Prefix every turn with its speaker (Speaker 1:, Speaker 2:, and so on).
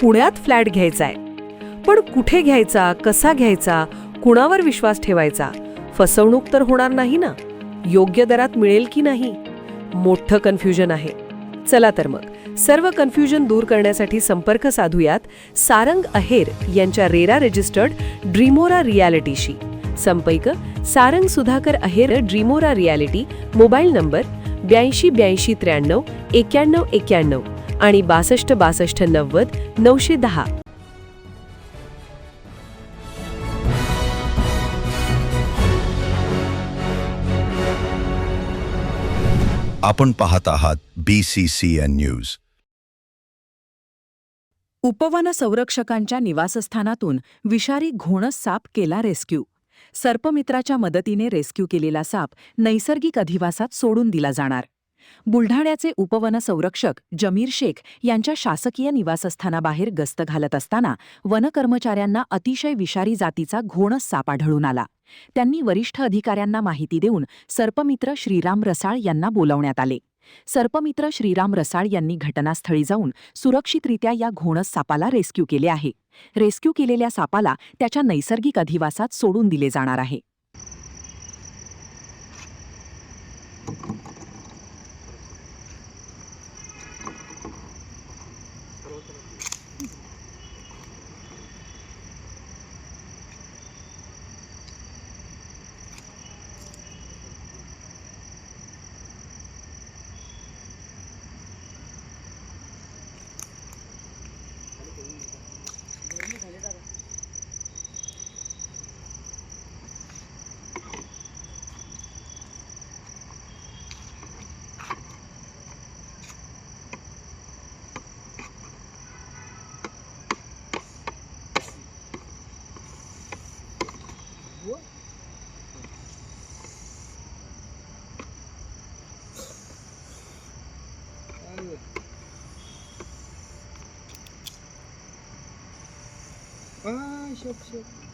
Speaker 1: पुण्यात फ्लॅट घ्यायचा आहे. पण कुठे घ्यायचा, कसा घ्यायचा, कुणावर विश्वास ठेवायचा? फसवणूक तर होणार नाही ना? योग्य दरात मिळेल की नाही? मोठं कन्फ्युजन आहे. चला तर मग सर्व कन्फ्युजन दूर करण्यासाठी संपर्क साधूयात सारंग अहेर यांच्या रेरा रजिस्टर्ड ड्रीमोरा रियालिटीशी. संपर्क सारंग सुधाकर अहेर, ड्रीमोरा रियालिटी. मोबाईल नंबर 82 82 93 91 91 आणि 62 62 90 910.
Speaker 2: आपण पाहत आहात BCCN न्यूज.
Speaker 3: उपवन संरक्षकांच्या निवासस्थानातून विषारी घोणस साप केला रेस्क्यू. सर्पमित्राच्या मदतीने रेस्क्यू केलेला साप नैसर्गिक अधिवासात सोडून दिला जाणार. बुलढाण्याचे उपवन संरक्षक जमीर शेख यांच्या शासकीय निवासस्थानाबाहेर गस्त घालत असताना वनकर्मचाऱ्यांना अतिशय विषारी जातीचा घोणस साप आढळून आला. त्यांनी वरिष्ठ अधिकाऱ्यांना माहिती देऊन सर्पमित्र श्रीराम रसाळ यांना बोलावण्यात आले. सर्पमित्र श्रीराम रसाळ यांनी घटनास्थळी जाऊन सुरक्षितरित्या या घोणस सापाला रेस्क्यू केले आहे. रेस्क्यू केलेल्या सापाला त्याच्या नैसर्गिक अधिवासात सोडून दिले जाणार आहे.
Speaker 4: Şok.